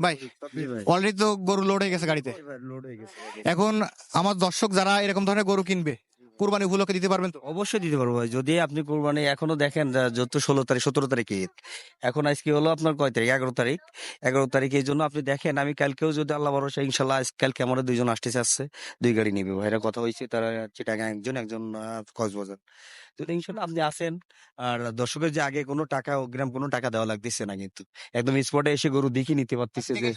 ভাই জি ভাই। অলরেডি তো গরু লোড হয়ে গেছে গাড়িতে। জি ভাই, লোড হয়ে গেছে। এখন আমার দর্শক যারা এরকম ধরনের গরু কিনবে কুরবানি উপলক্ষে দিতে পারবেন তো? অবশ্যই দিতে পারবো ভাই, যদি আপনি কোরবানি এখনো দেখেন যত 16 তারিখ 17 তারিখে ঈদ, এখন আজকে হলো আপনার কয় তারিখ, 11 তারিখ। 11 তারিখ এই জন্য আপনি দেখেন, আমি কালকেও যদি আল্লাহ ভরসা ইনশাল্লাহ কালকে আমরা দুইজন আসতেছে, আসছে 2 গাড়ি নিবে ভাইরা, কথা হয়েছে তারা চিটাগাং, একজন একজন কক্সবাজার। যদি ইনশাল্লাহ আপনি আসেন, আর দর্শকের যে আগে কোনো টাকা অগ্রিম কোনো টাকা দেওয়া লাগতেছে না, কিন্তু একদম স্পটে এসে গরু দেখে নিতে পারতেছে যে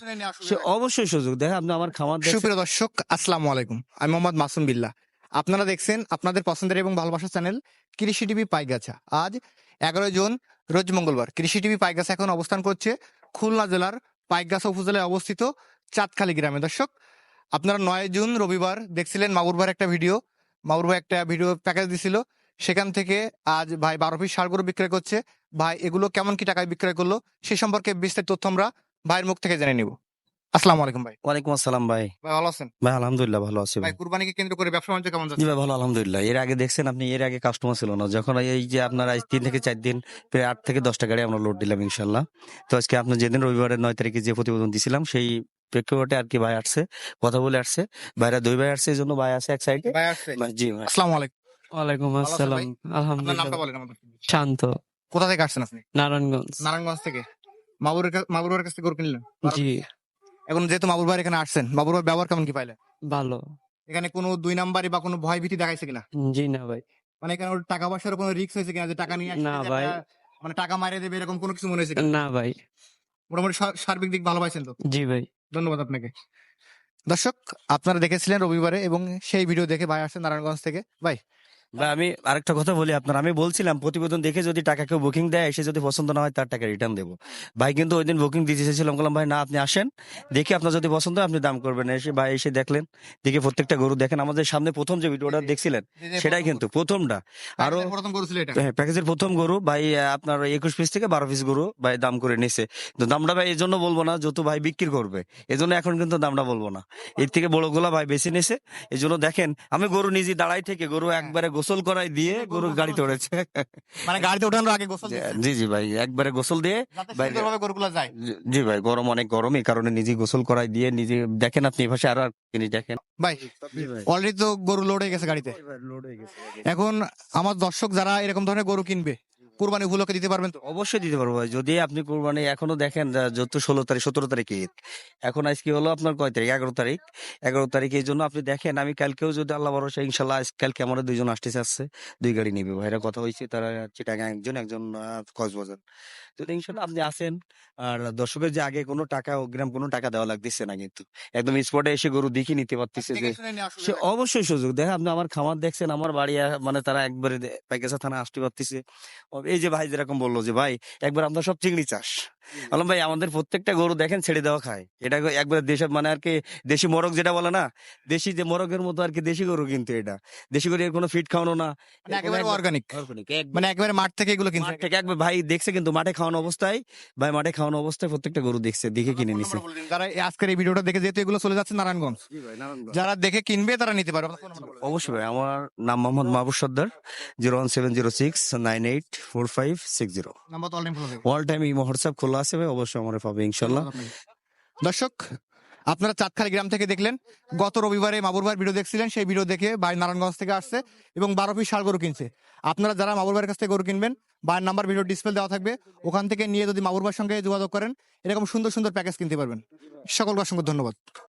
সে অবশ্যই সুযোগ দেখে। আপনি আমার খামার দেখছেন। সুপ্রিয় দর্শক আসসালামু আলাইকুম, আমি মোহাম্মদ মাসুম বিল্লাহ। আপনারা দেখছেন আপনাদের পছন্দের এবং ভালোবাসার চ্যানেল কৃষি টিভি পাইগাছা। আজ 11 জুন রোজ মঙ্গলবার। কৃষি টিভি পাইগাছা এখন অবস্থান করছে খুলনা জেলার পাইকগাছা উপজেলায় অবস্থিত চাঁদখালী গ্রামে। দর্শক, আপনারা 9 জুন রবিবার দেখছিলেন মাগুর ভাইয়ের একটা ভিডিও। মাগুর ভাই একটা ভিডিও প্যাকেজ দিছিল, সেখান থেকে আজ ভাই 12 পিস ষাঁড় গরু বিক্রয় করছে। ভাই এগুলো কেমন কি টাকায় বিক্রয় করলো সে সম্পর্কে বিস্তারিত তথ্য আমরা ভাইয়ের মুখ থেকে জেনে নিব। আসসালামু আলাইকুম ভাই। ওয়ালাইকুম আসসালাম ভাই। ভাই ভালো আছেন? ভাই আলহামদুলিল্লাহ ভালো আছি ভাই ভাই। কুরবানিকে কেন্দ্র করে ব্যবসা বাণিজ্য কেমন জি যাচ্ছে? ভাই ভালো আলহামদুলিল্লাহ। এর আগে দেখছেন আপনি, এর আগে কাস্টমার ছিল না, যখন এই যে আপনার আজ 3 থেকে 4 দিন প্রায় 8 থেকে 10টা গাড়ি আমরা লোড দিলাম ইনশাল্লাহ। তো আজকে আপনার যেদিন রবিবারের 9 তারিখে যে প্রতিবেদন দিছিলাম সেই প্রেক্ষাপটে আর কি ভাই আসছে, কথা বলে আসছে। ভাইরা 2 ভাই আসছে, এই জন্য ভাই আছে এক সাইডে। ভাই আসছে। জি ভাই। আসসালামু আলাইকুম। ওয়ালাইকুম ভালো আছেন আসসালাম। ভাই? আপনার আলহামদুলিল্লাহ। নামটা বলেন আমাদের। শান্ত, কোথা থেকে আসছেন আপনি? নারায়ণগঞ্জ। নারায়ণগঞ্জ থেকে। মাগুর ভাইয়ের কাছ থেকে গরু কিনলেন? জি, এখন যেহেতু মাগুর ভাইয়ের এখানে আসছেন, মাগুর ভাইয়ের ব্যবহার কেমন কি পাইলেন? ভালো। এখানে কোনো 2 নাম্বারি বা কোনো ভয় ভীতি দেখাইছে কিনা? জি না ভাই। মানে এখানে ওর টাকা পয়সার কোনো রিস্ক হয়েছে কিনা, যে টাকা নিয়ে আসছে না যে ভাই। মানে টাকা মারিয়ে দেবে এরকম কোনো কিছু মনে হয়েছে কিনা? না ভাই। মোটামুটি সার্বিক দিক ভালো পাইছেন তো? জি ভাই। ধন্যবাদ আপনাকে। দর্শক, আপনারা দেখেছিলেন রবিবারে এবং সেই ভিডিও দেখে ভাই আসছেন নারায়ণগঞ্জ থেকে। ভাই ভাই আমি আরেকটা কথা বলি আপনার, আমি বলছিলাম প্রতিবেদন দেখে যদি টাকা কেউ বুকিং দেয়, এসে যদি পছন্দ না হয় তার টাকা রিটার্ন দেবো। ভাই কিন্তু ওই দিন বুকিং দিতে চেয়েছিলাম, বললাম ভাই না, আপনি আসেন, দেখে আপনার যদি পছন্দ হয় আপনি দাম করবেন। এসে ভাই এসে দেখলেন, দেখে প্রত্যেকটা গরু দেখেন। আমাদের সামনে প্রথম যে ভিডিওটা দেখছিলেন সেটাই কিন্তু প্রথমটা। আরো প্রথম করেছিল এটা। হ্যাঁ, প্যাকেজের প্রথম গরু ভাই আপনার 21 পিস থেকে 12 পিস গরু ভাই দাম করে নিছে। তো দামটা ভাই এই জন্য বলবো না, যত ভাই বিক্রি করবে এই জন্য এখন কিন্তু দামটা বলবো না। এর থেকে বড় গুলা ভাই বেশি নিছে। এই জন্য দেখেন, আমি গরু নিজে দাঁড়াই থেকে গরু একবারে গোসল করাই দিয়ে গরু গাড়িতে উঠেছে। মানে গাড়িতে ওঠানোর আগে গোসল দিয়েছে, জি জি ভাই, একবারে গোসল দিয়ে যাতে ভাই। সুন্দরভাবে গরুগুলো যায়। জি ভাই, গরম অনেক গরম, এই কারণে নিজে গোসল করাই দিয়ে নিজে দেখেন। আপনি এই পাশে আরো এক জিনিস দেখেন। ভাই জি ভাই। অলরেডি তো গরু লোড হয়ে গেছে গাড়িতে। লোড হয়ে গেছে। এখন আমার দর্শক যারা এরকম ধরনের গরু কিনবে কুরবানি উপলক্ষে দিতে পারবেন তো? অবশ্যই দিতে পারবো ভাই, যদি আপনি কোরবানি এখনো দেখেন যত 16 তারিখ 17 তারিখে ঈদ, এখন আজকে হলো আপনার কয় তারিখ, 11 তারিখ। 11 তারিখ এই জন্য আপনি দেখেন, আমি কালকেও যদি আল্লাহ ভরসা ইনশাল্লাহ কালকে আমরা দুইজন আসতেছে, আসছে 2 গাড়ি নিবে ভাইরা, কথা হয়েছে তারা চিটাগাং, একজন একজন কক্সবাজার। যদি ইনশাল্লাহ আপনি আসেন, আর দর্শকের যে আগে কোনো টাকা অগ্রিম কোনো টাকা দেওয়া লাগতেছে না, কিন্তু একদম স্পটে এসে গরু দেখে নিতে পারতেছে যে সে অবশ্যই সুযোগ দেখে। আপনি আমার খামার দেখছেন, আমার বাড়ি মানে তারা একবারে পাইকাসা থানা আসতে পারতেছে। এই যে ভাই যেরকম বললো যে ভাই একবার আমরা সব চিংড়ি চাষ, বললাম ভাই আমাদের প্রত্যেকটা গরু দেখেন ছেড়ে দেওয়া খায়, এটা একবার দেশের মানে আর কি দেশি মোরগ যেটা বলে না, দেশি যে মোরগের মতো আর কি দেশি গরু, কিন্তু এটা দেশি গরু, এর কোনো ফিট খাওয়ানো না, মানে একেবারে অর্গানিক, organic, মানে একেবারে মাঠ থেকে এগুলো কিনছে। মাঠ থেকে একবার ভাই দেখছে, কিন্তু মাঠে খাওয়ানো অবস্থায়, ভাই মাঠে খাওয়ানো অবস্থায় প্রত্যেকটা গরু দেখছে, দেখে কিনে নিছে। যারা আজকের এই ভিডিওটা দেখে, যেহেতু এগুলো চলে যাচ্ছে নারায়ণগঞ্জ, যারা দেখে কিনবে তারা নিতে পারবে। আপনার phone number বলুন। অবশ্যই ভাই, আমার নাম মোহাম্মদ মাহবুব সর্দার, 01706984560। নাম্বার তো অলরেডি ফলো দেবো। অল টাইম এই হোয়াটসঅ্যাপ খোলা আছে ভাই, অবশ্যই আমার পাবে ইনশাল্লাহ। দর্শক, আপনারা চাঁদখালী গ্রাম থেকে দেখলেন, গত রবিবারে মাবুর ভাইয়ের ভিডিও দেখছিলেন, সেই ভিডিও দেখে ভাই নারায়ণগঞ্জ থেকে আসছে এবং 12 পিস ষাঁড় গরু কিনছে। আপনারা যারা মাবুর ভাইয়ের কাছ থেকে গরু কিনবেন, ভাইয়ের নাম্বার ভিডিও ডিসপ্লে দেওয়া থাকবে, ওখান থেকে নিয়ে যদি মাবুর ভাইয়ের সঙ্গে যোগাযোগ করেন, এরকম সুন্দর সুন্দর প্যাকেজ কিনতে পারবেন। সকলকে অসংখ্য ধন্যবাদ।